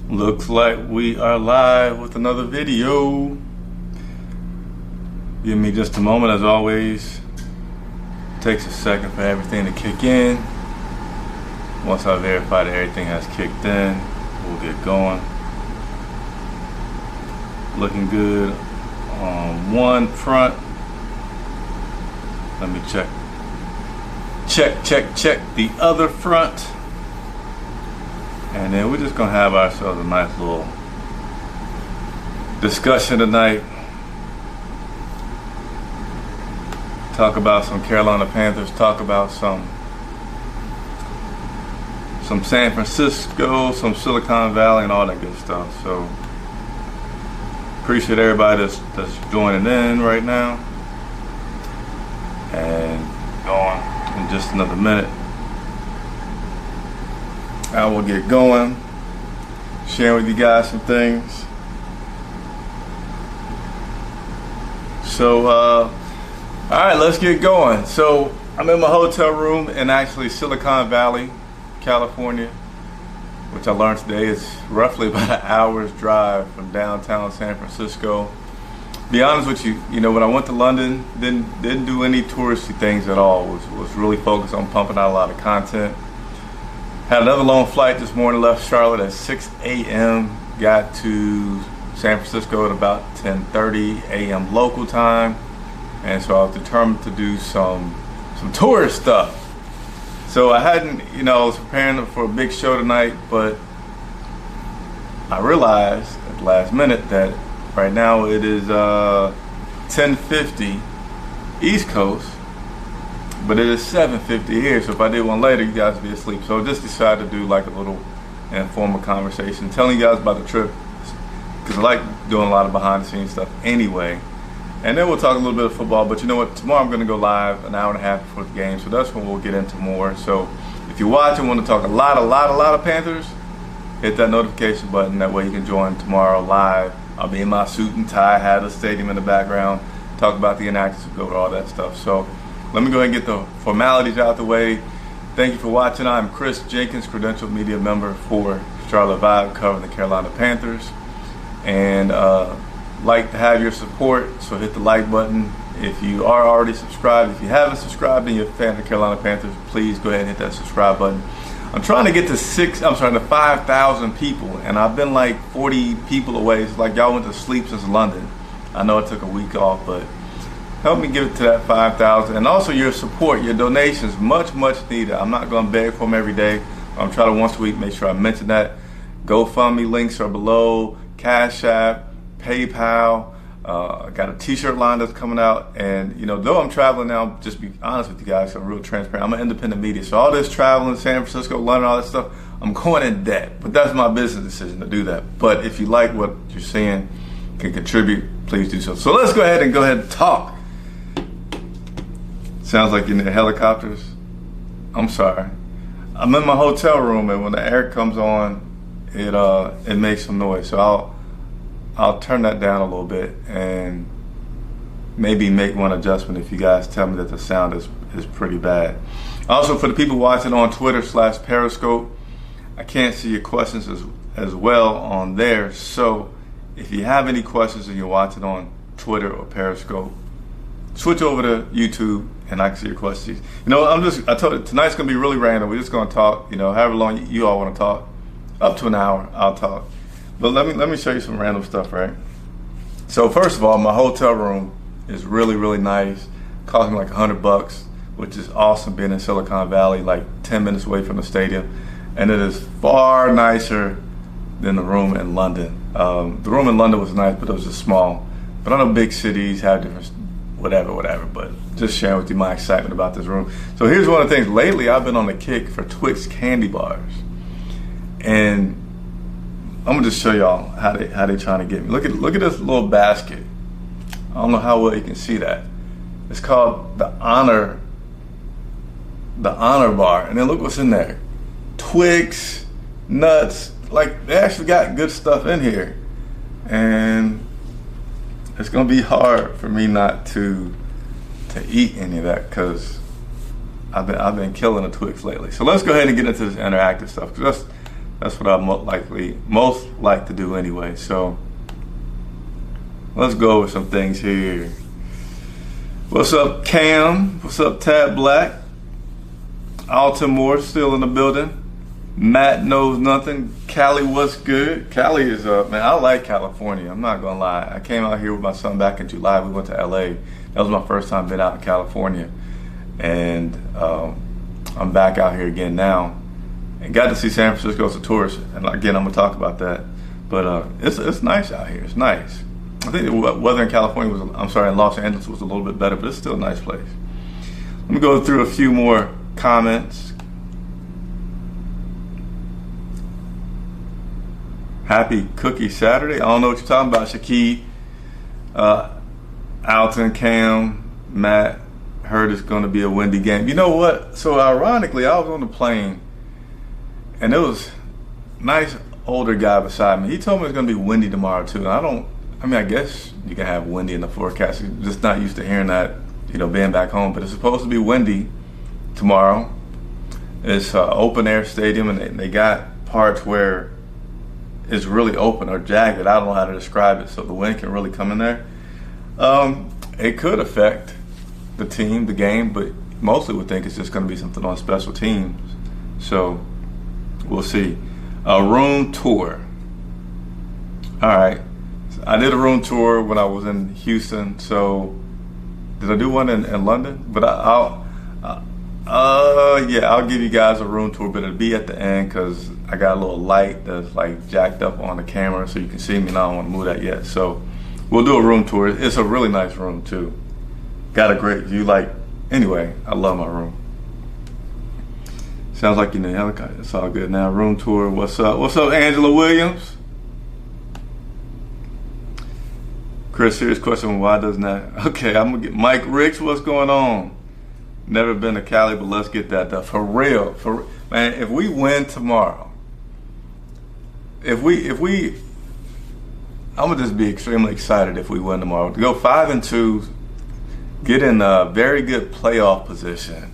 Looks like we are live with another video. Give me just a moment, as always. Takes a second for everything to kick in. Once I verify that everything has kicked in, we'll get going. Looking good on one front. Let me check the other front. And then we're just gonna have ourselves a nice little discussion tonight. Talk about some Carolina Panthers, talk about some San Francisco, some Silicon Valley, and all that good stuff. So appreciate everybody that's joining in right now. And going in just another minute, I will get going, sharing with you guys some things. So, all right, let's get going. So, I'm in my hotel room in actually Silicon Valley, California, which I learned today is roughly about an hour's drive from downtown San Francisco. Be honest with you, when I went to London, didn't do any touristy things at all. Was really focused on pumping out a lot of content. Had another long flight this morning, left Charlotte at 6 a.m. Got to San Francisco at about 10:30 a.m. local time. And so I was determined to do some tourist stuff. So I hadn't, I was preparing for a big show tonight, but I realized at the last minute that right now it is 10:50 East Coast. But it is 7:50 here, so if I did one later, you guys would be asleep. So I just decided to do like a little informal conversation, telling you guys about the trip, because I like doing a lot of behind the scenes stuff anyway. And then we'll talk a little bit of football, but you know what, tomorrow I'm going to go live an hour and a half before the game, so that's when we'll get into more. So if you're watching, want to talk a lot of Panthers, hit that notification button, that way you can join tomorrow live. I'll be in my suit and tie, have the stadium in the background, talk about the inactives, go over all that stuff. So let me go ahead and get the formalities out the way. Thank you for watching. I'm Chris Jenkins, credentialed media member for Charlotte Vibe, covering the Carolina Panthers. And like to have your support, so hit the like button. If you are already subscribed, if you haven't subscribed and you're a fan of the Carolina Panthers, please go ahead and hit that subscribe button. I'm trying to get to 5,000 people, and I've been like 40 people away. It's like y'all went to sleep since London. I know it took a week off, but help me get it to that 5,000. And also your support, your donations, much needed. I'm not going to beg for them every day. I'm trying to once a week make sure I mention that. GoFundMe links are below. Cash App, PayPal. I got a t-shirt line that's coming out. And, though I'm traveling now, just be honest with you guys, I'm real transparent. I'm an independent media. So all this traveling, San Francisco, London, all that stuff, I'm going in debt. But that's my business decision to do that. But if you like what you're seeing, can contribute, please do so. So let's go ahead and talk. Sounds like you're in the helicopters. I'm sorry. I'm in my hotel room, and when the air comes on, it makes some noise. So I'll turn that down a little bit and maybe make one adjustment if you guys tell me that the sound is pretty bad. Also, for the people watching on Twitter/Periscope, I can't see your questions as well on there. So if you have any questions and you're watching on Twitter or Periscope, switch over to YouTube and I can see your questions. I told you, tonight's going to be really random. We're just going to talk, however long you all want to talk. Up to an hour, I'll talk. But let me show you some random stuff, right? So first of all, my hotel room is really nice. Cost me like $100, which is awesome being in Silicon Valley, like 10 minutes away from the stadium. And it is far nicer than the room in London. The room in London was nice, but it was just small. But I know big cities have different, whatever. But just sharing with you my excitement about this room. So here's one of the things. Lately, I've been on the kick for Twix candy bars. And I'm gonna just show y'all how they trying to get me. Look at this little basket. I don't know how well you can see that. It's called the Honor bar, and then look what's in there: Twix, nuts. Like, they actually got good stuff in here, and it's gonna be hard for me not to eat any of that because I've been killing the Twix lately. So let's go ahead and get into this interactive stuff, because That's what I most like to do anyway. So let's go over some things here. What's up, Cam? What's up, Tab Black? Alton Moore still in the building. Matt knows nothing. Cali, what's good? Cali is man, I like California. I'm not gonna lie. I came out here with my son back in July. We went to LA. That was my first time being out in California. And I'm back out here again now. And got to see San Francisco as a tourist. And again, I'm gonna talk about that. But it's nice out here. It's nice. I think the weather in California in Los Angeles was a little bit better, but it's still a nice place. Let me go through a few more comments. Happy Cookie Saturday. I don't know what you're talking about, Shaqui. Alton, Cam, Matt, heard it's going to be a windy game. You know what? So ironically, I was on the plane, and there was a nice older guy beside me. He told me it's going to be windy tomorrow too. I guess you can have windy in the forecast. You're just not used to hearing that, being back home. But it's supposed to be windy tomorrow. It's an open air stadium, and they got parts where it's really open or jagged. I don't know how to describe it, so the wind can really come in there. It could affect the team, the game, but mostly would think it's just going to be something on special teams. So we'll see. A room tour. All right. So I did a room tour when I was in Houston. So did I do one in London? But I'll give you guys a room tour, but it'll be at the end because I got a little light that's like jacked up on the camera so you can see me, and I don't want to move that yet. So we'll do a room tour. It's a really nice room too. Got a great view. Anyway, I love my room. Sounds like you need a helicopter. It's all good now. Room tour. What's up? What's up, Angela Williams? Chris, serious question. Why doesn't that? Okay, I'm gonna get Mike Ricks. What's going on? Never been to Cali, but let's get that done. For real, man, if we win tomorrow, if we I'm gonna just be extremely excited if we win tomorrow. To go 5-2, get in a very good playoff position,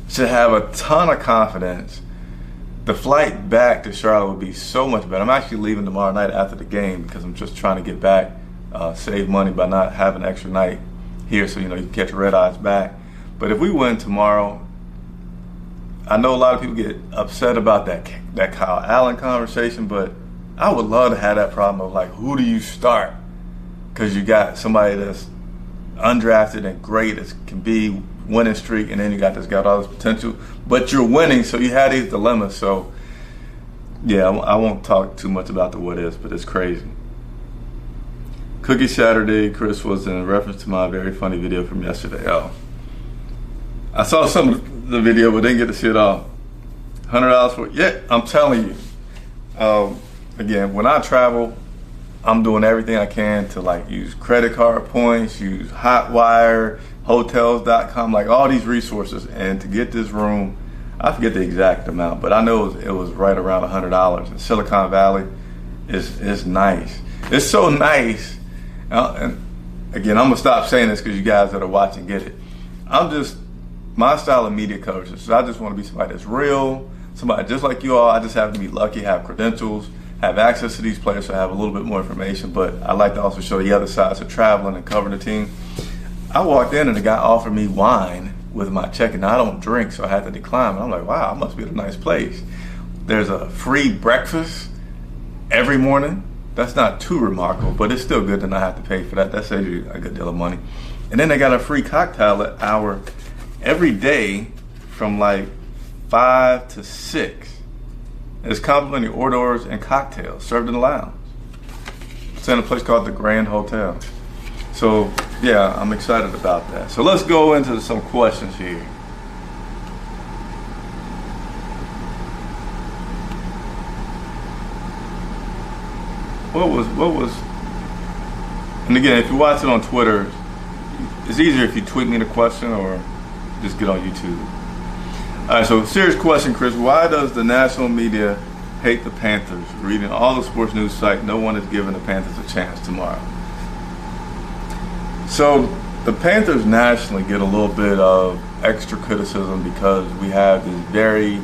should have a ton of confidence. The flight back to Charlotte would be so much better. I'm actually leaving tomorrow night after the game because I'm just trying to get back, save money by not having an extra night here, so you can catch red eyes back. But if we win tomorrow, I know a lot of people get upset about that Kyle Allen conversation, but I would love to have that problem of who do you start? Because you got somebody that's undrafted and great as can be, winning streak, and then you got this guy with all this potential, but you're winning, so you have these dilemmas. So yeah, I won't talk too much about the what ifs, but it's crazy. Cookie Saturday, Chris, was in reference to my very funny video from yesterday. Oh, I saw some of the video, but didn't get to see it all. $100 for it. Yeah, I'm telling you. Again, when I travel, I'm doing everything I can to use credit card points, use Hotwire, Hotels.com, all these resources. And to get this room, I forget the exact amount, but I know it was right around $100. And Silicon Valley is nice. It's so nice. And again, I'm gonna stop saying this because you guys that are watching get it. My style of media coverage is I just want to be somebody that's real, somebody just like you all. I just happen to be lucky, have credentials, have access to these players, so I have a little bit more information. But I like to also show the other sides of traveling and covering the team. I walked in and the guy offered me wine with my check, and I don't drink, so I had to decline. And I'm like, wow, I must be at a nice place. There's a free breakfast every morning. That's not too remarkable, but it's still good to not have to pay for that. That saves you a good deal of money. And then they got a free cocktail hour every day from 5 to 6. It's complimentary hors d'oeuvres and cocktails served in the lounge. It's in a place called the Grand Hotel. So yeah, I'm excited about that. So let's go into some questions here. What was, and again, if you watch it on Twitter, it's easier if you tweet me the question or just get on YouTube. All right, so serious question, Chris. Why does the national media hate the Panthers? Reading all the sports news sites, no one is giving the Panthers a chance tomorrow. So the Panthers nationally get a little bit of extra criticism because we have this very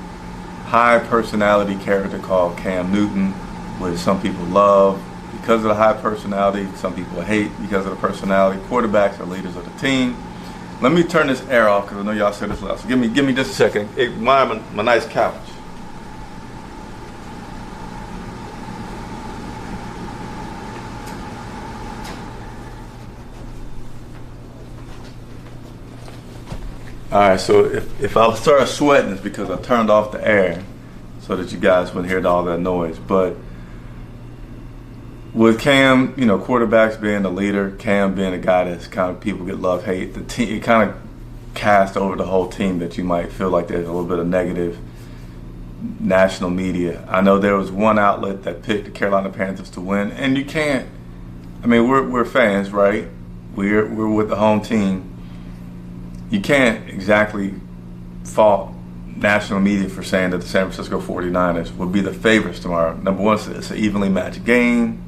high personality character called Cam Newton, which some people love because of the high personality, some people hate because of the personality. Quarterbacks are leaders of the team. Let me turn this air off because I know y'all said this loud. So give me just a second. My nice couch. All right, so if I start sweating, it's because I turned off the air so that you guys wouldn't hear all that noise. But with Cam, quarterbacks being the leader, Cam being a guy that's kind of people get love, hate, the team, it kind of cast over the whole team that you might feel like there's a little bit of negative national media. I know there was one outlet that picked the Carolina Panthers to win, and you can't. I mean, we're fans, right? We're with the home team. You can't exactly fault national media for saying that the San Francisco 49ers would be the favorites tomorrow. Number one, it's an evenly matched game.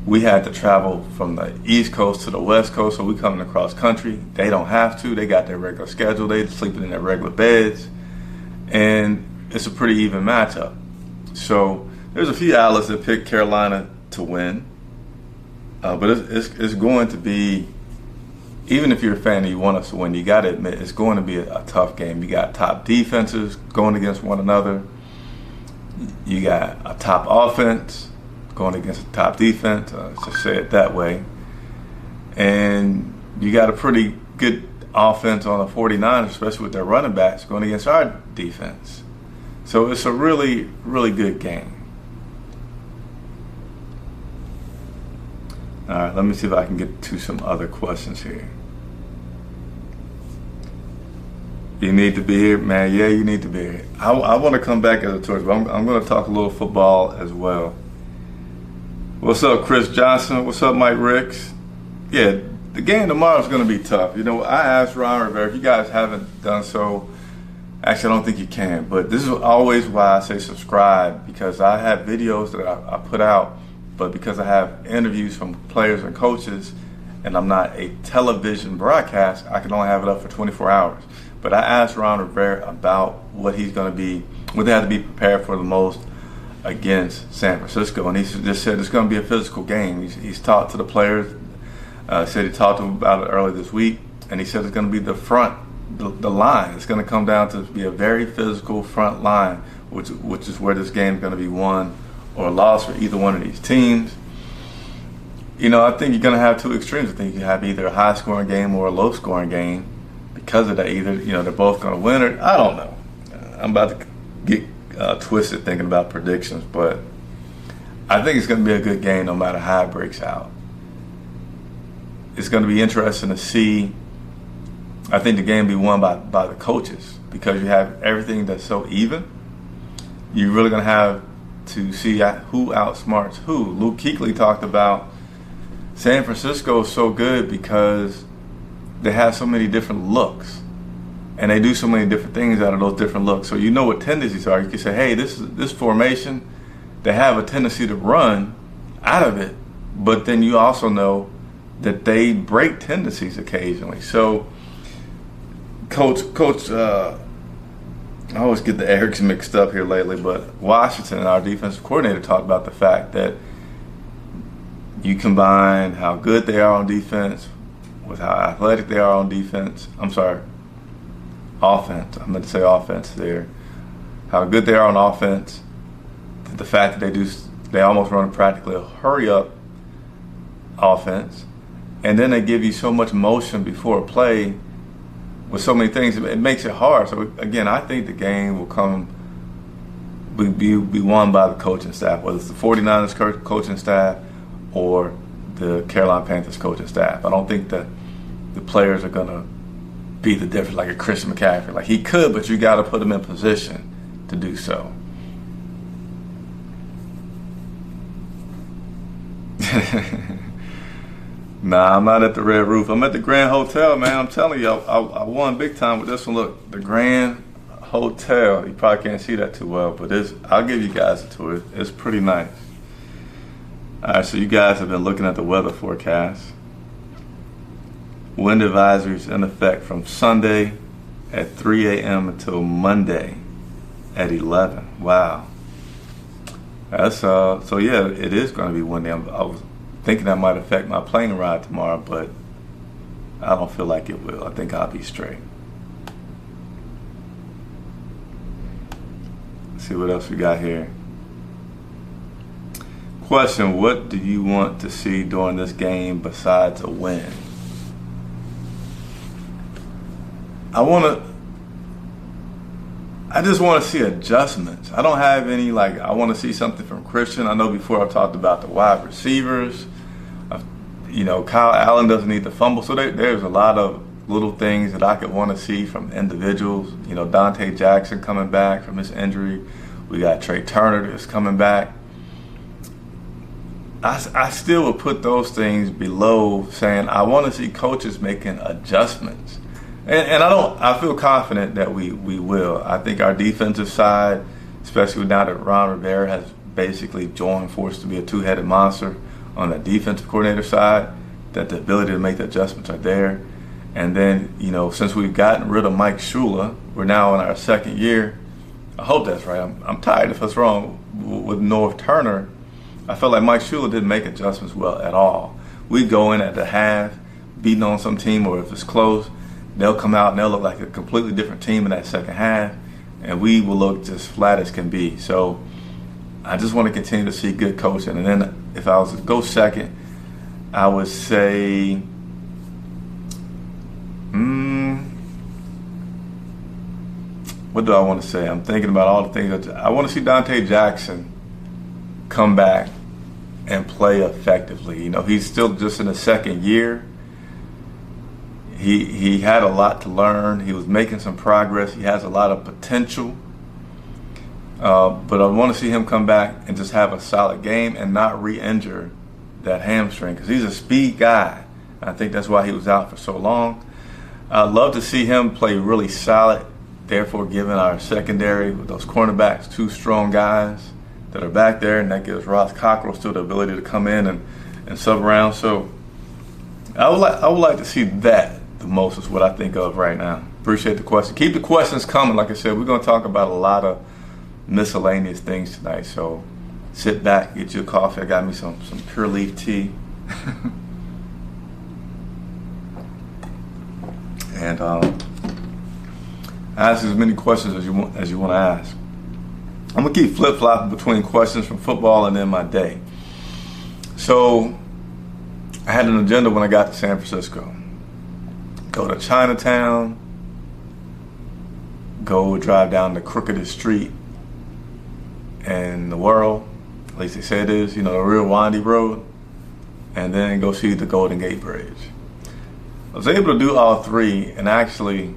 We had to travel from the East Coast to the West Coast, so we coming across country. They don't have to. They got their regular schedule. They sleeping in their regular beds. And it's a pretty even matchup. So there's a few outlets that pick Carolina to win. But it's going to be, even if you're a fan and you want us to win, you got to admit it's going to be a tough game. You got top defenses going against one another. You got a top offense going against a top defense, to say it that way. And you got a pretty good offense on the 49ers, especially with their running backs, going against our defense. So it's a really, really good game. All right, let me see if I can get to some other questions here. You need to be here, man. Yeah, you need to be here. I want to come back as a tourist, but I'm going to talk a little football as well. What's up, Chris Johnson? What's up, Mike Ricks? Yeah, the game tomorrow is going to be tough. I asked Ron Rivera, if you guys haven't done so, actually I don't think you can, but this is always why I say subscribe, because I have videos that I put out, but because I have interviews from players and coaches, and I'm not a television broadcast, I can only have it up for 24 hours. But I asked Ron Rivera about what he's going to be, what they have to be prepared for the most against San Francisco, and he just said it's going to be a physical game. He's talked to the players, said he talked to them about it earlier this week, and he said it's going to be the front, the line. It's going to come down to be a very physical front line, which is where this game is going to be won or lost for either one of these teams. I think you're going to have two extremes. I think you have either a high-scoring game or a low-scoring game. Because of that, either they're both going to win, or I don't know. I'm about to get twisted thinking about predictions, but I think it's going to be a good game no matter how it breaks out. It's going to be interesting to see. I think the game will be won by the coaches, because you have everything that's so even. You're really going to have to see who outsmarts who. Luke Kuechly talked about San Francisco is so good because they have so many different looks, and they do so many different things out of those different looks. So you know what tendencies are. You can say, hey, this formation, they have a tendency to run out of it, but then you also know that they break tendencies occasionally. So Coach, I always get the Erics mixed up here lately, but Washington, our defensive coordinator, talked about the fact that you combine how good they are on defense with how athletic they are on defense. Offense. I meant to say offense there. How good they are on offense. The fact that they almost run practically a hurry-up offense. And then they give you so much motion before a play with so many things. It makes it hard. So, again, I think the game will be won by the coaching staff, whether it's the 49ers coaching staff or the Carolina Panthers coaching staff. I don't think that the players are going to be the difference, like a Christian McCaffrey. Like, he could, but you got to put him in position to do so. Nah, I'm not at the Red Roof. I'm at the Grand Hotel, man. I'm telling you, I won big time with this one. Look, the Grand Hotel. You probably can't see that too well, but I'll give you guys a tour. It's pretty nice. All right, so you guys have been looking at the weather forecast. Wind advisories in effect from Sunday at 3 a.m. until Monday at 11. Wow. That's so yeah, it is going to be windy. I was thinking that might affect my plane ride tomorrow, but I don't feel like it will. I think I'll be straight. Let's see what else we got here. Question: what do you want to see during this game besides a win? I just want to see adjustments. I don't have any, I want to see something from Christian. I know before I've talked about the wide receivers. Kyle Allen doesn't need to fumble. So there's a lot of little things that I could want to see from individuals. Dante Jackson coming back from his injury. We got Trey Turner that's coming back. I still would put those things below saying I want to see coaches making adjustments. And I feel confident that we will. I think our defensive side, especially now that Ron Rivera has basically joined force to be a two-headed monster on the defensive coordinator side, that the ability to make the adjustments are there. And then, since we've gotten rid of Mike Shula, we're now in our second year. I hope that's right. I'm tired if it's wrong with North Turner. I felt like Mike Shula didn't make adjustments well at all. We go in at the half, beating on some team, or if it's close, they'll come out and they'll look like a completely different team in that second half, and we will look just flat as can be. So I just want to continue to see good coaching. And then if I was to go second, I would say what do I want to say? I'm thinking about all the things. I want to see Dante Jackson come back and play effectively. He's still just in his second year. He had a lot to learn. He was making some progress. He has a lot of potential. But I want to see him come back and just have a solid game and not re-injure that hamstring, because he's a speed guy. I think that's why he was out for so long. I'd love to see him play really solid, therefore giving our secondary with those cornerbacks, two strong guys that are back there, and that gives Ross Cockrell still the ability to come in and sub around. So I would like to see that the most is what I think of right now. Appreciate the question. Keep the questions coming. Like I said, we're going to talk about a lot of miscellaneous things tonight. So sit back, get you a coffee. I got me some Pure Leaf tea. And ask as many questions as you want to ask. I'm going to keep flip-flopping between questions from football and then my day. So I had an agenda when I got to San Francisco. Go to Chinatown, go drive down the crookedest street in the world, at least they say it is, the real windy road, and then go see the Golden Gate Bridge. I was able to do all three, and actually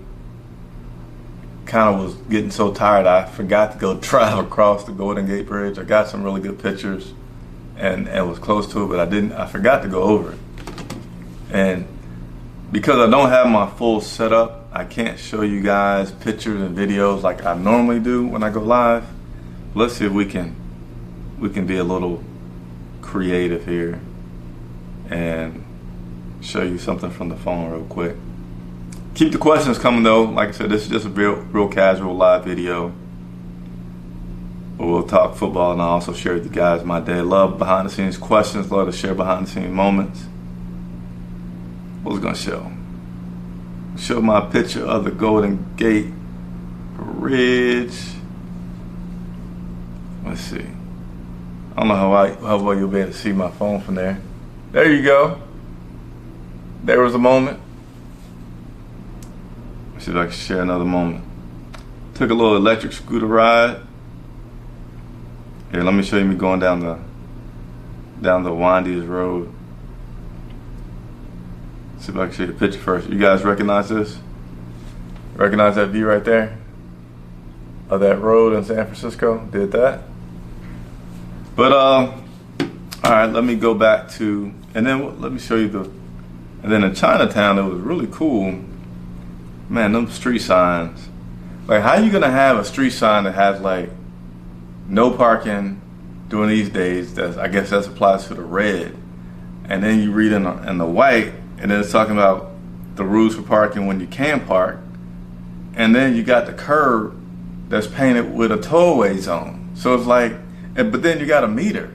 kind of was getting so tired I forgot to go drive across the Golden Gate Bridge. I got some really good pictures and was close to it, but I forgot to go over it. And because I don't have my full setup, I can't show you guys pictures and videos like I normally do when I go live. Let's see if we can be a little creative here and show you something from the phone real quick. Keep the questions coming though. Like I said, this is just a real casual live video. But we'll talk football, and I'll also share with you guys my day. Love behind the scenes questions, love to share behind the scenes moments. What was it gonna show my picture of the Golden Gate Bridge. Let's see. I don't know how well you'll be able to see my phone from there. There you go. There was a moment. Let's see if I can share another moment. Took a little electric scooter ride. Here, let me show you me going down the windiest road. See if I can show you the picture first. You guys recognize this? Recognize that view right there? Of that road in San Francisco? Did that? But alright, let me go back to, and then let me show you and then in Chinatown it was really cool. Man, them street signs. Like, how you gonna have a street sign that has like no parking during these days? I guess that applies to the red. And then you read in the white, and then it's talking about the rules for parking when you can park. And then you got the curb that's painted with a tollway zone. So it's like, but then you got a meter.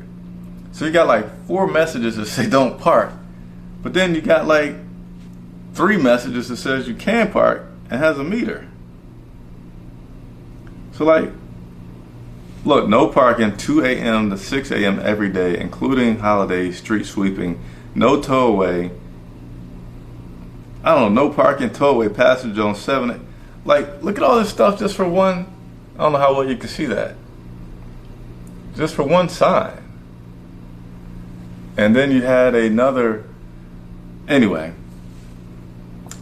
So you got like 4 messages that say don't park. But then you got like 3 messages that says you can park and has a meter. So like, look, no parking 2 a.m. to 6 a.m. every day, including holidays, street sweeping, no tollway. I don't know, no parking, tollway, passenger on 7. Like, look at all this stuff just for one. I don't know how well you can see that. Just for one sign. And then you had another. Anyway,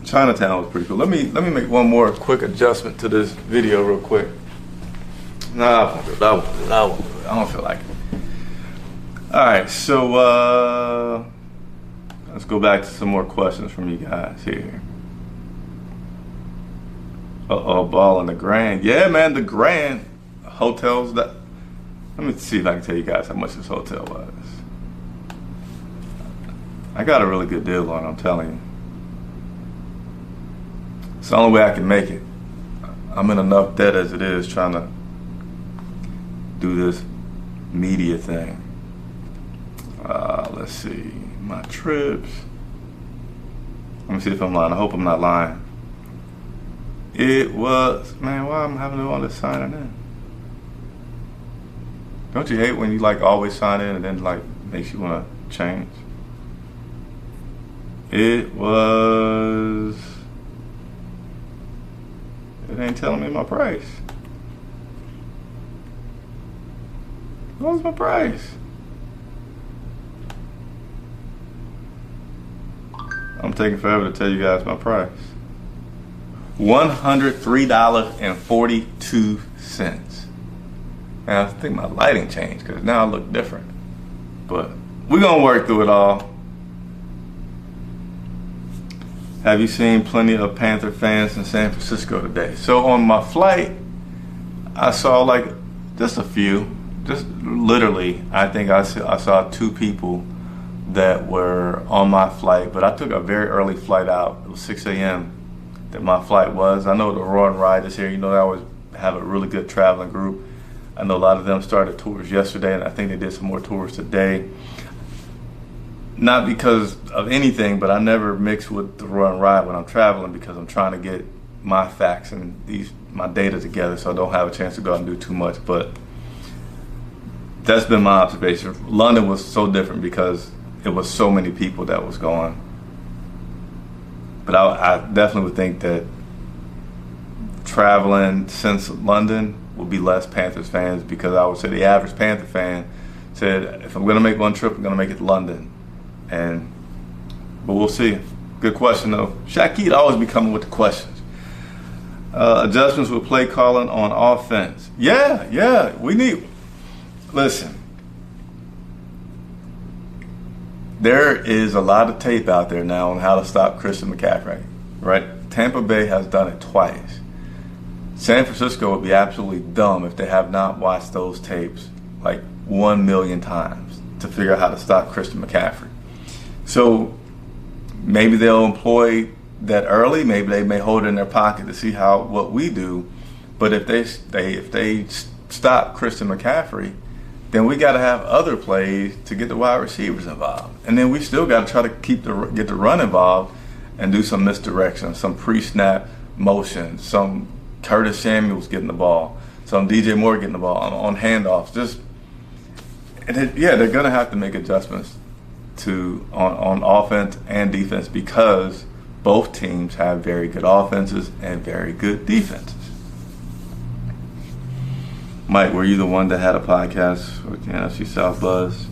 Chinatown was pretty cool. Let me make one more quick adjustment to this video real quick. Nah, I won't do it. I don't feel like it. All right, so let's go back to some more questions from you guys here. Ball in the Grand. Yeah, man, the Grand hotels. Let me see if I can tell you guys how much this hotel was. I got a really good deal on it, I'm telling you. It's the only way I can make it. I'm in enough debt as it is trying to do this media thing. Let's see, my trips. Let me see if I'm lying. I hope I'm not lying. It was, man, why am I having to do all this signing in? Don't you hate when you like always sign in and then like makes you want to change? It was, it ain't telling me my price. What was my price? I'm taking forever to tell you guys my price. $103.42. And I think my lighting changed because now I look different. But we're gonna work through it all. Have you seen plenty of Panther fans in San Francisco today? So on my flight, I saw like just a few. Just literally, I think I saw 2 people that were on my flight, but I took a very early flight out. It was 6 a.m. that my flight was. I know the Roar and Ride is here. You know, I always have a really good traveling group. I know a lot of them started tours yesterday, and I think they did some more tours today. Not because of anything, but I never mix with the Roar and Ride when I'm traveling because I'm trying to get my facts and my data together so I don't have a chance to go out and do too much. But that's been my observation. London was so different because it was so many people that was going. But I definitely would think that traveling since London will be less Panthers fans because I would say the average Panther fan said, if I'm going to make one trip, I'm going to make it to London. But we'll see. Good question though. Shaquille always be coming with the questions. Adjustments with play calling on offense. Yeah, we need. Listen, there is a lot of tape out there now on how to stop Christian McCaffrey, right? Tampa Bay has done it twice. San Francisco would be absolutely dumb if they have not watched those tapes like 1 million times to figure out how to stop Christian McCaffrey. So maybe they'll employ that early. Maybe they may hold it in their pocket to see what we do. But if they stop Christian McCaffrey, then we got to have other plays to get the wide receivers involved, and then we still got to try to get the run involved and do some misdirection, some pre-snap motion, some Curtis Samuels getting the ball, some DJ Moore getting the ball on handoffs. They're gonna have to make adjustments on offense and defense because both teams have very good offenses and very good defenses. Mike, were you the one that had a podcast with the NFC South Buzz?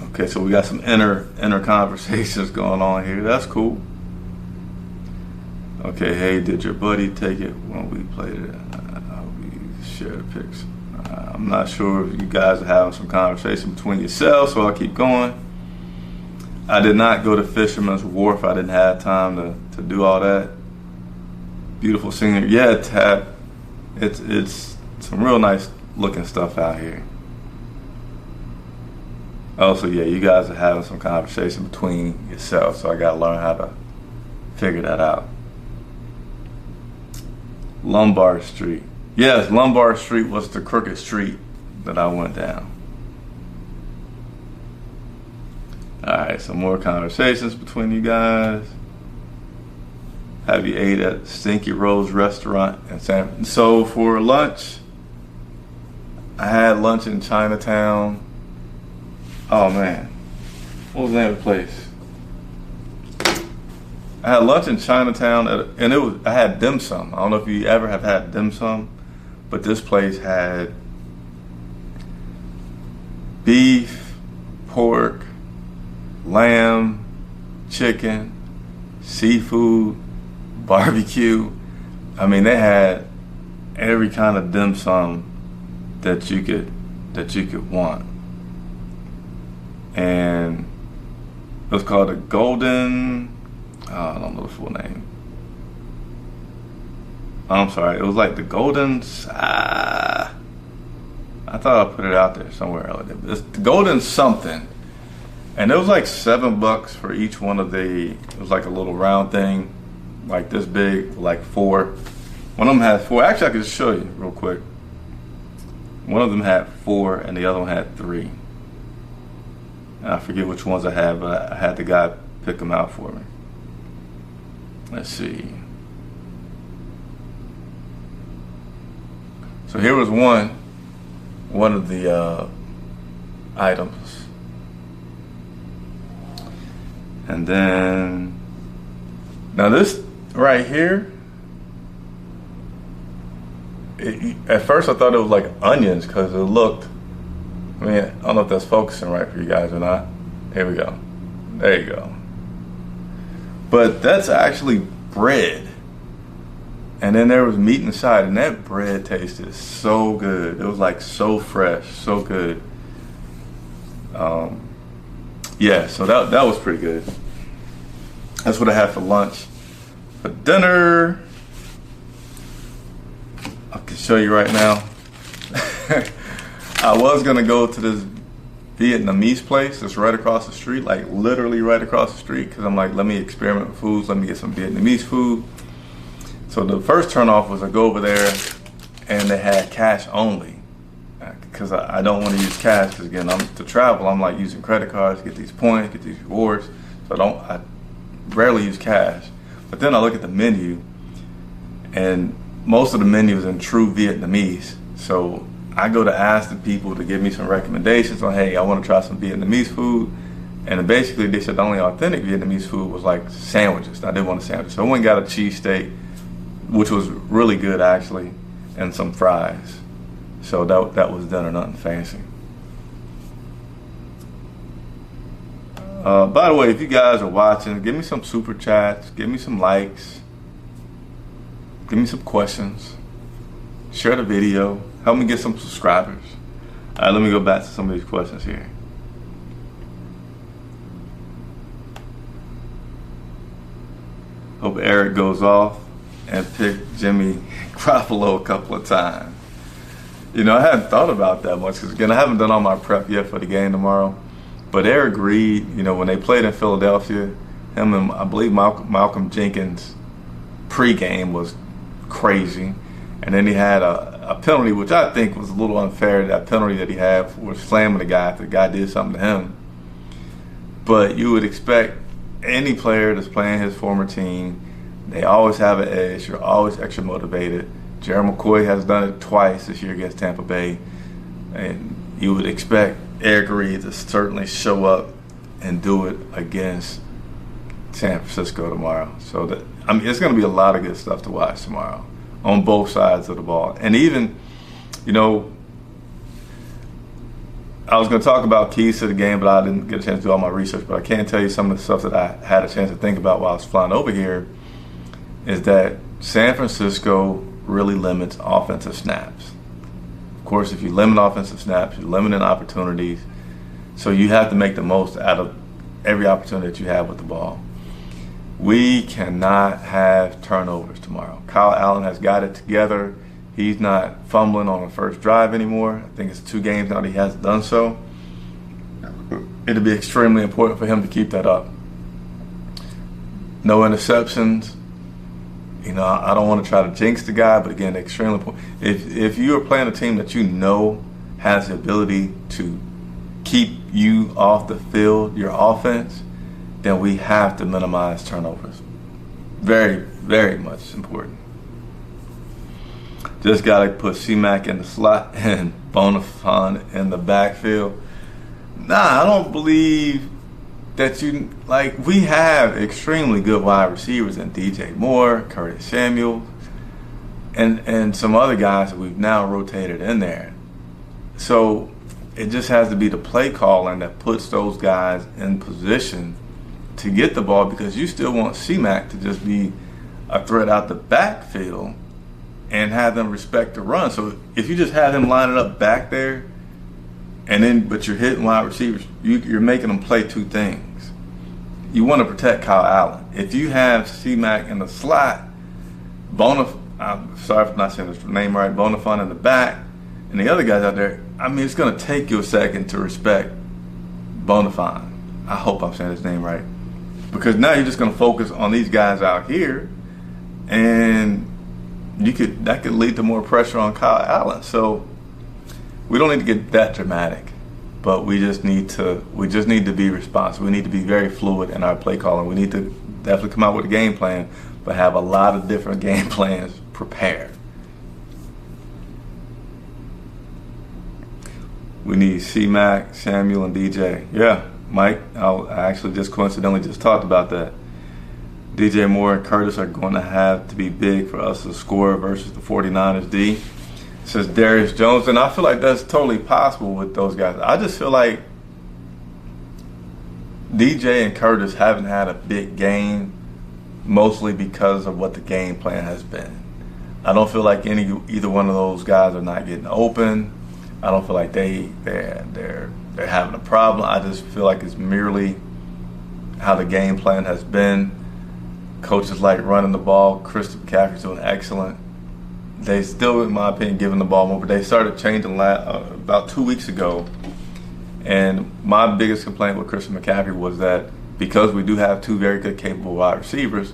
Okay, so we got some inner conversations going on here. That's cool. Okay, hey, did your buddy take it when we played it? We shared the pics. I'm not sure if you guys are having some conversation between yourselves, so I'll keep going. I did not go to Fisherman's Wharf. I didn't have time to do all that. Beautiful scenery. Yeah, Tab. It's some real nice looking stuff out here. Also, yeah, you guys are having some conversation between yourselves, so I gotta learn how to figure that out. Lombard Street. Yes, Lombard Street was the crooked street that I went down. Alright, some more conversations between you guys. Have you ate at Stinky Rose restaurant in San Francisco? So for lunch, I had lunch in Chinatown. Oh man, what was the name of the place? I had lunch in Chinatown, and I had dim sum. I don't know if you ever have had dim sum, but this place had beef, pork, lamb, chicken, seafood, barbecue. I mean, they had every kind of dim sum that you could want. And it was called a golden, I don't know the full name. I'm sorry, it was like the golden, I thought I put it out there somewhere. It's the golden something. And it was like $7 for each one of it was like a little round thing, like this big, like 4. One of them had 4. Actually, I could just show you real quick. One of them had 4 and the other one had 3. And I forget which ones I had, but I had the guy pick them out for me. Let's see. So here was one of the items. And then, now this right here, at first I thought it was like onions because it looked, I mean, I don't know if that's focusing right for you guys or not. Here we go. There you go. But that's actually bread. And then there was meat inside, and that bread tasted so good. It was like so fresh, so good. Yeah, so that was pretty good. That's what I had for lunch. For dinner, I can show you right now. I was gonna go to this Vietnamese place that's right across the street, like literally right across the street, because I'm like, let me experiment with foods, let me get some Vietnamese food. So the first turnoff was I go over there and they had cash only. Because I don't want to use cash, because again, to travel, I'm like using credit cards, get these points, get these rewards. So I rarely use cash. But then I look at the menu, and most of the menu is in true Vietnamese. So I go to ask the people to give me some recommendations on, hey, I want to try some Vietnamese food. And basically they said the only authentic Vietnamese food was like sandwiches. I didn't want a sandwich. So I went and got a cheesesteak, which was really good actually, and some fries. So that was dinner, nothing fancy. By the way, if you guys are watching, give me some super chats, give me some likes, give me some questions, share the video, help me get some subscribers. All right, let me go back to some of these questions here. Hope Eric goes off and pick Jimmy Garoppolo a couple of times. You know, I hadn't thought about that much because, again, I haven't done all my prep yet for the game tomorrow. But Eric Reed, you know, when they played in Philadelphia, him and I believe Malcolm Jenkins pregame was crazy. And then he had a penalty, which I think was a little unfair, that penalty that he had for slamming the guy after the guy did something to him. But you would expect any player that's playing his former team, they always have an edge. You're always extra motivated. Jerry McCoy has done it twice this year against Tampa Bay. And you would expect Eric Reed to certainly show up and do it against San Francisco tomorrow. So it's going to be a lot of good stuff to watch tomorrow on both sides of the ball. And even, you know, I was going to talk about keys to the game, but I didn't get a chance to do all my research. But I can tell you some of the stuff that I had a chance to think about while I was flying over here is that San Francisco really limits offensive snaps. Of course, if you limit offensive snaps, you're limiting opportunities. So you have to make the most out of every opportunity that you have with the ball. We cannot have turnovers tomorrow. Kyle Allen has got it together. He's not fumbling on the first drive anymore. I think it's 2 games now that he hasn't done so. It'll be extremely important for him to keep that up. No interceptions. I don't want to try to jinx the guy, but again, extremely important. If you are playing a team that you know has the ability to keep you off the field, your offense, then we have to minimize turnovers. Very, very much important. Just got to put C-Mac in the slot and Bonifant in the backfield. Nah, I don't believe that we have extremely good wide receivers in DJ Moore, Curtis Samuel, and some other guys that we've now rotated in there. So it just has to be the play calling that puts those guys in position to get the ball, because you still want C-Mac to just be a threat out the backfield and have them respect the run. So if you just have him lining up back there, but you're hitting wide receivers, you're making them play two things. You want to protect Kyle Allen. If you have C-Mac in the slot, I'm sorry for not saying his name right, Bonifant in the back, and the other guys out there, it's going to take you a second to respect Bonifant. I hope I'm saying his name right. Because now you're just going to focus on these guys out here, and that could lead to more pressure on Kyle Allen. So we don't need to get that dramatic, but we just need to be responsive. We need to be very fluid in our play calling. We need to definitely come out with a game plan, but have a lot of different game plans prepared. We need C-Mac, Samuel, and DJ. Yeah, Mike, I actually just coincidentally just talked about that. DJ Moore and Curtis are going to have to be big for us to score versus the 49ers D. Says Darius Jones, and I feel like that's totally possible with those guys. I just feel like DJ and Curtis haven't had a big game, mostly because of what the game plan has been. I don't feel like either one of those guys are not getting open. I don't feel like they're having a problem. I just feel like it's merely how the game plan has been. Coaches like running the ball. Christian McCaffrey's doing excellent. They still, in my opinion, giving the ball more, but they started changing about 2 weeks ago. And my biggest complaint with Christian McCaffrey was that because we do have two very good, capable wide receivers,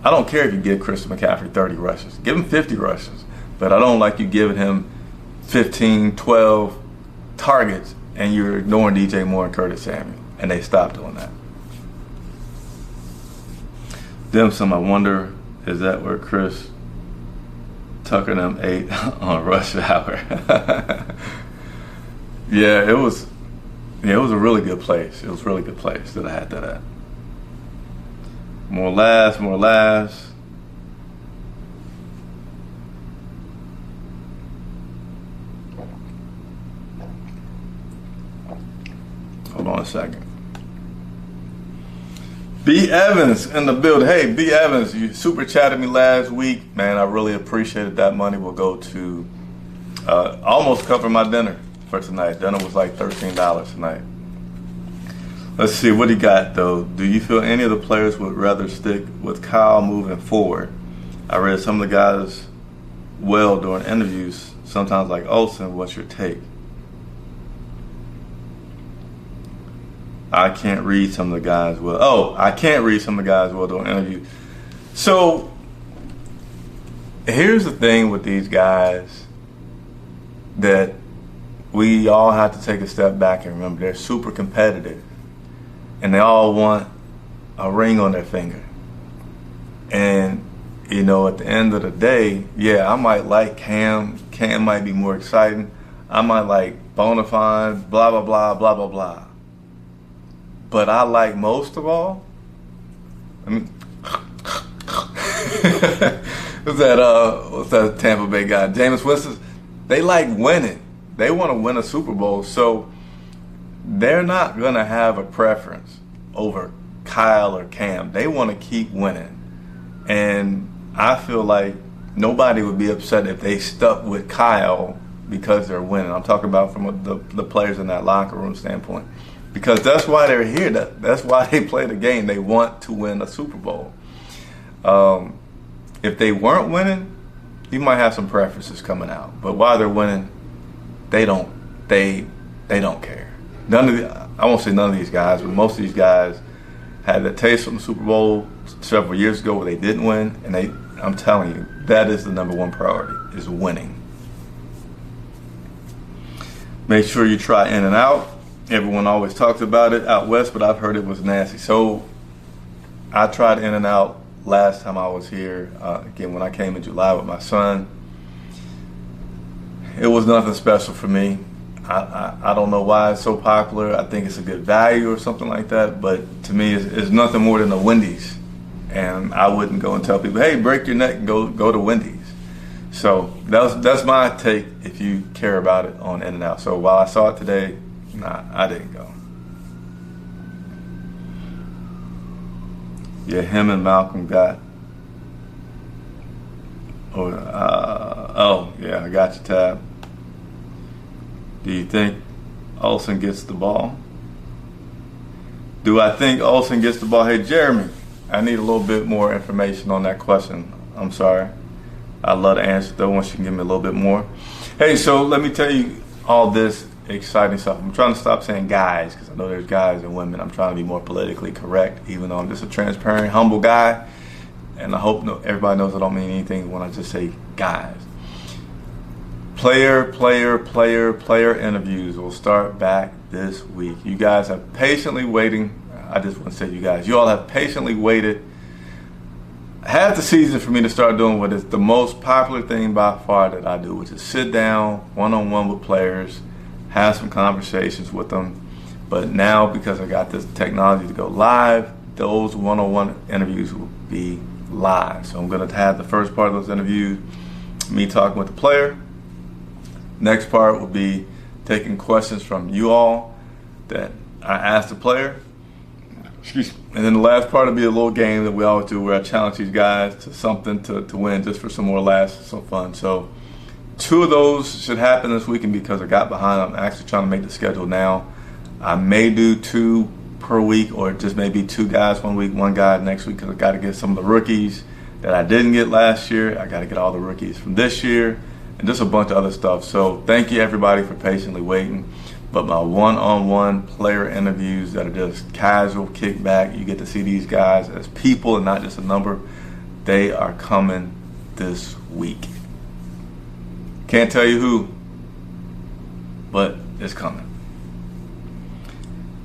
I don't care if you give Christian McCaffrey 30 rushes. Give him 50 rushes. But I don't like you giving him 15, 12 targets and you're ignoring DJ Moore and Curtis Samuel. And they stopped doing that. I wonder, is that where Chris Tucker and them ate on rush hour? Yeah, it was a really good place. It was a really good place that I had that at. More laughs. Hold on a second. B. Evans in the building. Hey, B. Evans, you super chatted me last week. Man, I really appreciated that. Money will go to almost cover my dinner for tonight. Dinner was like $13 tonight. Let's see, what he got, though? Do you feel any of the players would rather stick with Kyle moving forward? I read some of the guys well during interviews, sometimes like Olsen. What's your take? I can't read some of the guys well. Oh, I can't read some of the guys well during interviews. So here's the thing with these guys that we all have to take a step back and remember they're super competitive. And they all want a ring on their finger. And, at the end of the day, yeah, I might like Cam. Cam might be more exciting. I might like Bonifant, blah, blah, blah, blah, blah, blah. But I like most of all, what's that Tampa Bay guy? Jameis Winston. They like winning. They want to win a Super Bowl. So they're not going to have a preference over Kyle or Cam. They want to keep winning. And I feel like nobody would be upset if they stuck with Kyle because they're winning. I'm talking about from the players in that locker room standpoint. Because that's why they're here. That's why they play the game. They want to win a Super Bowl. If they weren't winning, you might have some preferences coming out. But while they're winning, they don't care. I won't say none of these guys, but most of these guys had the taste from the Super Bowl several years ago where they didn't win, and I'm telling you, that is the number one priority, is winning. Make sure you try In-N-Out. Everyone always talks about it out west, but I've heard it was nasty. So I tried In-N-Out last time I was here, again, when I came in July with my son. It was nothing special for me. I don't know why it's so popular. I think it's a good value or something like that, but to me it's nothing more than a Wendy's. And I wouldn't go and tell people, hey, break your neck and go to Wendy's. So that's my take if you care about it on In-N-Out. So while I saw it today, nah, I didn't go. Yeah, him and Malcolm got. Oh yeah, I got you, Tab. Do you think Olsen gets the ball? Do I think Olsen gets the ball? Hey, Jeremy, I need a little bit more information on that question. I'm sorry. I'd love to answer though once you can give me a little bit more. Hey, so let me tell you all this exciting stuff. I'm trying to stop saying guys because I know there's guys and women. I'm trying to be more politically correct, even though I'm just a transparent, humble guy. And I hope everybody knows I don't mean anything when I just say guys. Player interviews will start back this week. You guys are patiently waiting. I just want to say you guys, you all have patiently waited half the season for me to start doing what is the most popular thing by far that I do, which is sit down one-on-one with players, have some conversations with them. But now, because I got this technology to go live, those one-on-one interviews will be live. So I'm going to have the first part of those interviews, me talking with the player. Next part will be taking questions from you all that I asked the player. Excuse me. And then the last part will be a little game that we always do where I challenge these guys to something to win, just for some more laughs and some fun. So 2 of those should happen this weekend because I got behind. I'm actually trying to make the schedule now. I may do 2 per week, or just maybe 2 guys one week, 1 guy next week, because I got to get some of the rookies that I didn't get last year. I got to get all the rookies from this year and just a bunch of other stuff. So thank you everybody for patiently waiting. But my one-on-one player interviews that are just casual, kickback, you get to see these guys as people and not just a number, they are coming this week. Can't tell you who, but it's coming.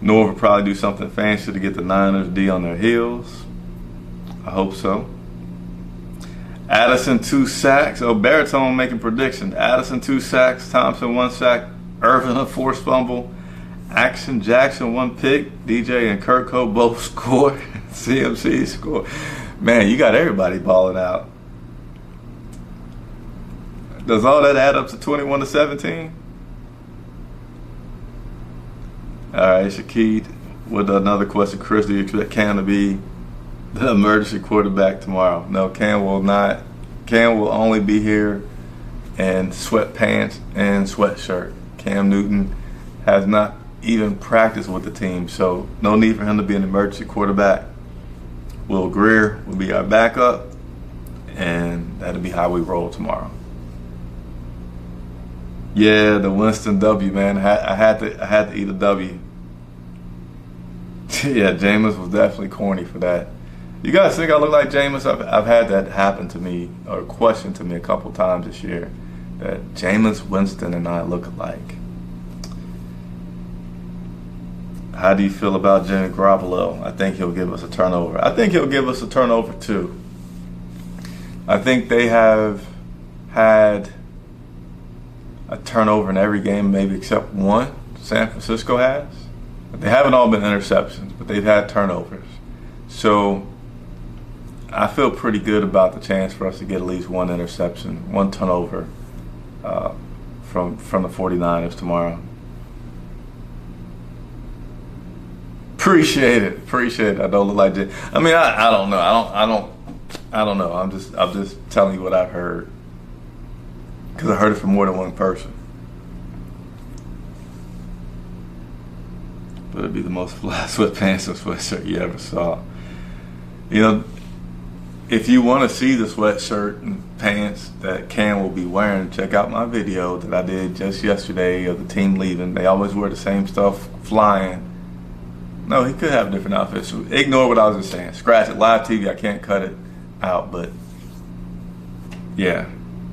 Norv will probably do something fancy to get the Niners D on their heels. I hope so. Addison 2 sacks. Oh, Baritone making predictions. Addison 2 sacks. Thompson 1 sack. Irvin a forced fumble. Action Jackson 1 pick. DJ and Kirko both score. CMC score. Man, you got everybody balling out. Does all that add up to 21-17? All right, Shaquille with another question. Chris, do you expect Cam to be the emergency quarterback tomorrow? No, Cam will not. Cam will only be here in sweatpants and sweatshirt. Cam Newton has not even practiced with the team, so no need for him to be an emergency quarterback. Will Greer will be our backup, and that'll be how we roll tomorrow. Yeah, the Winston W, man. I had to eat a W. Yeah, Jameis was definitely corny for that. You guys think I look like Jameis? I've had that happen to me, or question to me a couple times this year, that Jameis Winston and I look alike. How do you feel about Jimmy Garoppolo? I think he'll give us a turnover. I think he'll give us a turnover too. I think they have had a turnover in every game, maybe except one. San Francisco has. They haven't all been interceptions, but they've had turnovers. So I feel pretty good about the chance for us to get at least 1 interception, 1 turnover from the 49ers tomorrow. Appreciate it. I don't look like Jay. I mean, I don't know. I don't know. I'm just telling you what I've heard, because I heard it from more than one person. But it'd be the most fly sweatpants and sweatshirt you ever saw. You know, if you want to see the sweatshirt and pants that Cam will be wearing, check out my video that I did just yesterday of the team leaving. They always wear the same stuff flying. No, he could have different outfits. Ignore what I was just saying. Scratch it. Live TV, I can't cut it out. But Yeah,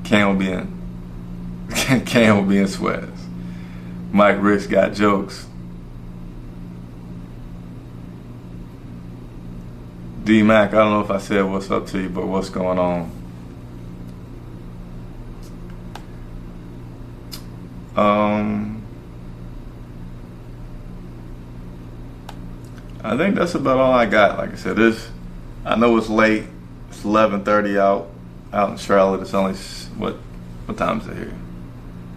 Cam will be in sweats. Mike Ricks got jokes. D Mac, I don't know if I said what's up to you, but what's going on? I think that's about all I got. Like I said, I know it's late. It's 11:30 out in Charlotte. It's only what time is it here?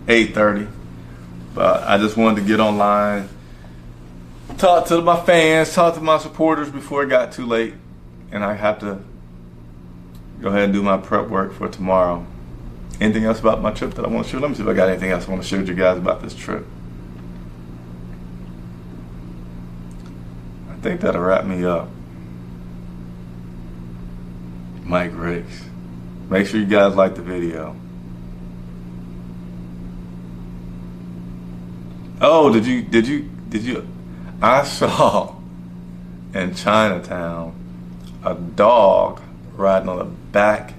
8:30. But I just wanted to get online, talk to my fans, talk to my supporters before it got too late, and I have to go ahead and do my prep work for tomorrow. Anything else about my trip that I want to share? Let me see if I got anything else I want to share with you guys about this trip. I think that'll wrap me up. Mike Ricks. Make sure you guys like the video. Oh, did you? I saw in Chinatown a dog riding on the back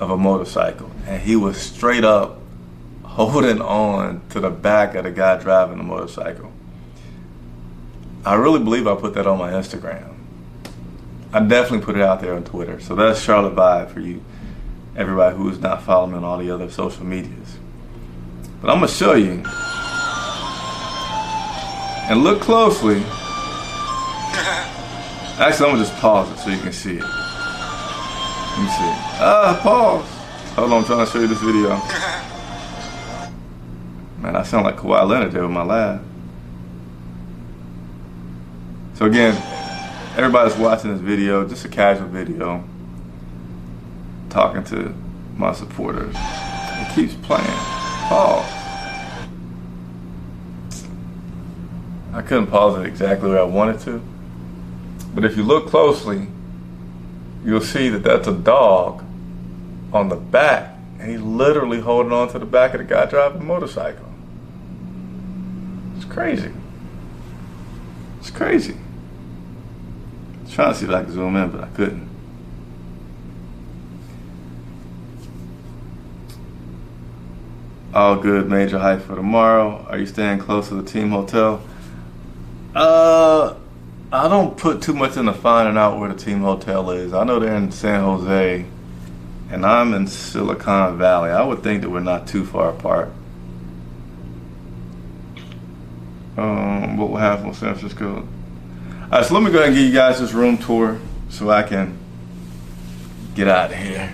of a motorcycle, and he was straight up holding on to the back of the guy driving the motorcycle. I really believe I put that on my Instagram. I definitely put it out there on Twitter. So that's Charlotte Vibe for you, everybody who is not following me on all the other social medias. But I'm gonna show you, and look closely. Actually, I'm gonna just pause it so you can see it. Let me see. Pause. Hold on, I'm trying to show you this video. Man, I sound like Kawhi Leonard there with my laugh. So again, everybody's watching this video, just a casual video, talking to my supporters. It keeps playing. Pause. I couldn't pause it exactly where I wanted to, but if you look closely, you'll see that that's a dog on the back, and he's literally holding on to the back of the guy driving the motorcycle. It's crazy. It's crazy. I was trying to see if I could zoom in, but I couldn't. All good, major hype for tomorrow. Are you staying close to the team hotel? I don't put too much into finding out where the team hotel is. I know they're in San Jose, and I'm in Silicon Valley. I would think that we're not too far apart. What will happen with San Francisco? Alright, so let me go ahead and give you guys this room tour so I can get out of here.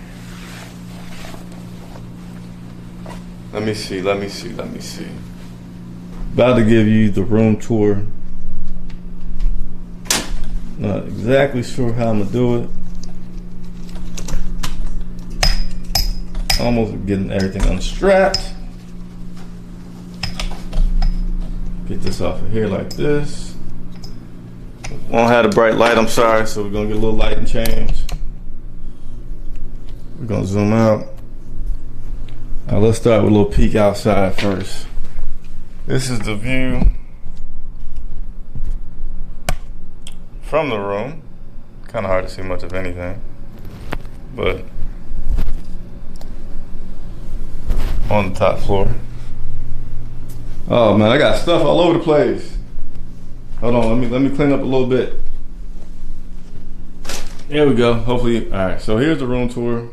Let me see. About to give you the room tour. Not exactly sure how I'm gonna do it. Almost getting everything unstrapped. Get this off of here like this. Won't have a bright light, I'm sorry, so we're gonna get a little light and change. We're gonna zoom out. Let's start with a little peek outside first. This is the view from the room. Kind of hard to see much of anything, but on the top floor. Oh man, I got stuff all over the place. Hold on, let me clean up a little bit. There we go. Hopefully, all right. So here's the room tour.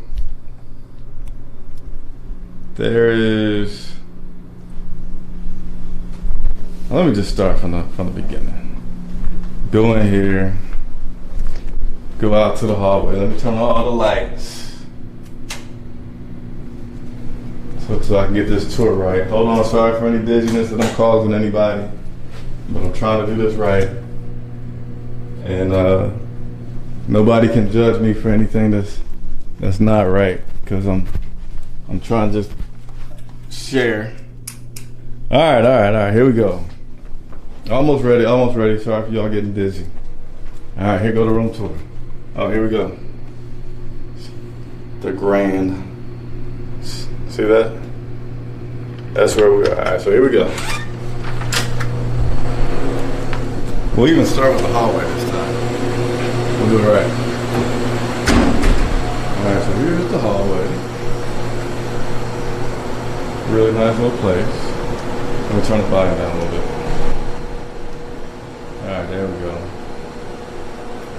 There is. Let me just start from the beginning. Go in here. Go out to the hallway. Let me turn on all the lights. So I can get this tour right. Hold on, sorry for any dizziness that I'm causing anybody, but I'm trying to do this right. And nobody can judge me for anything that's not right, because I'm trying to just share. All right, here we go. Almost ready. Sorry for y'all getting dizzy. All right, here go the room tour. Oh, here we go. The grand. See that? That's where we are. All right, so here we go. We'll even start with the hallway this time. We'll do it right. All right, so here's the hallway. Really nice little place. Let me turn the volume down a little bit. Alright, there we go.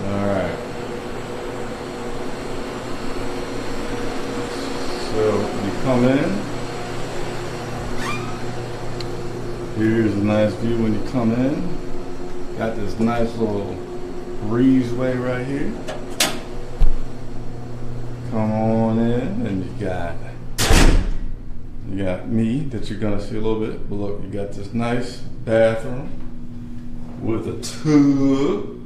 Alright. So you come in. Here's a nice view when you come in. Got this nice little breezeway right here. Come on in, and you got me that you're gonna see a little bit. But look, you got this nice bathroom with a tub.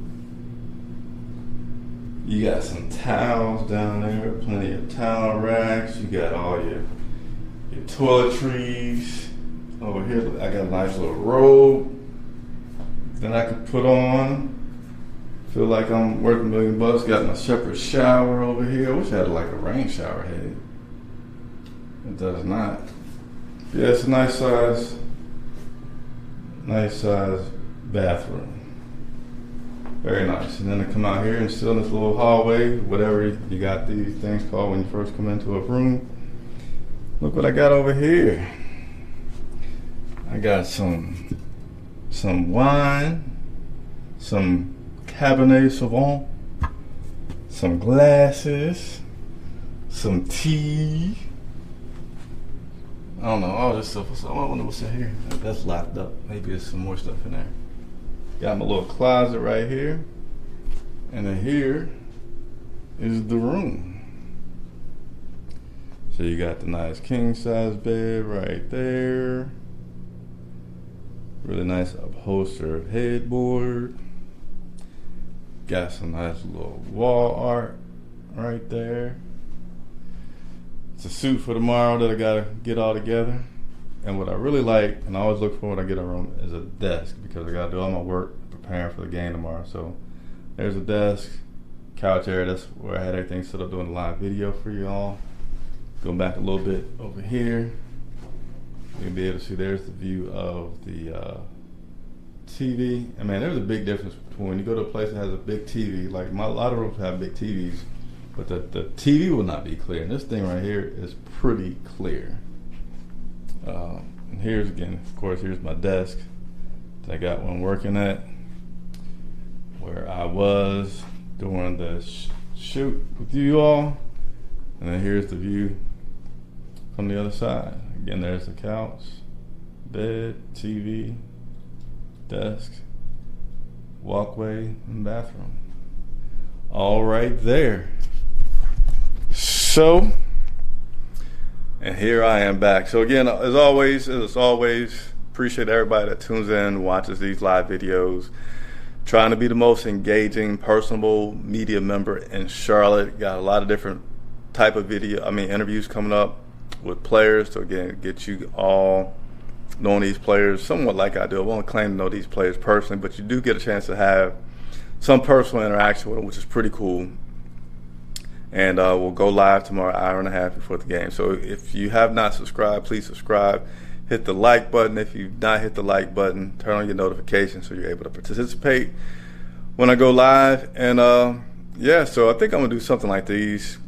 You got some towels down there, plenty of towel racks. You got all your toiletries. Over here, I got a nice little robe that I can put on. Feel like I'm worth $1 million. Got my shepherd shower over here. I wish I had like a rain shower head. It does not. Yeah, it's a nice size bathroom. Very nice. And then I come out here and still in this little hallway, whatever you got these things called when you first come into a room. Look what I got over here. I got some wine, some Cabernet Sauvignon, some glasses, some tea. I don't know, all this stuff. I wonder what's in here. That's locked up. Maybe there's some more stuff in there. Got my little closet right here. And then here is the room. So you got the nice king size bed right there. Really nice upholstered headboard. Got some nice little wall art right there. It's a suit for tomorrow that I gotta get all together. And what I really like, and I always look for when I get a room, is a desk, because I gotta do all my work preparing for the game tomorrow. So there's a desk, couch area. That's where I had everything set up doing a live video for you all. Going back a little bit over here. You'll be able to see there's the view of the TV. I mean, there's a big difference between when you go to a place that has a big TV. Like a lot of rooms have big TVs, but the TV will not be clear. And this thing right here is pretty clear. And here's again, of course, here's my desk that I got one working at, where I was doing the shoot with you all. And then here's the view from the other side. Again, there's the couch, bed, TV, desk, walkway, and bathroom. All right there. So, and here I am back. So again, as always, appreciate everybody that tunes in, watches these live videos. Trying to be the most engaging, personable media member in Charlotte. Got a lot of different type of interviews coming up with players to again get you all knowing these players somewhat like I do. I won't claim to know these players personally, but you do get a chance to have some personal interaction with them, which is pretty cool. And we'll go live tomorrow, hour and a half before the game. So if you have not subscribed, please subscribe. Hit the like button. If you've not hit the like button, turn on your notifications so you're able to participate when I go live. And yeah, so I think I'm gonna do something like these,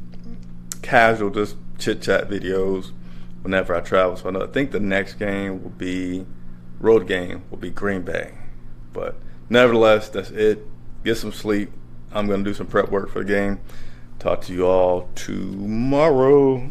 casual, just chit chat videos whenever I travel. So I think the next game will be, road game will be Green Bay. But nevertheless, that's it. Get some sleep. I'm gonna do some prep work for the game. Talk to you all tomorrow.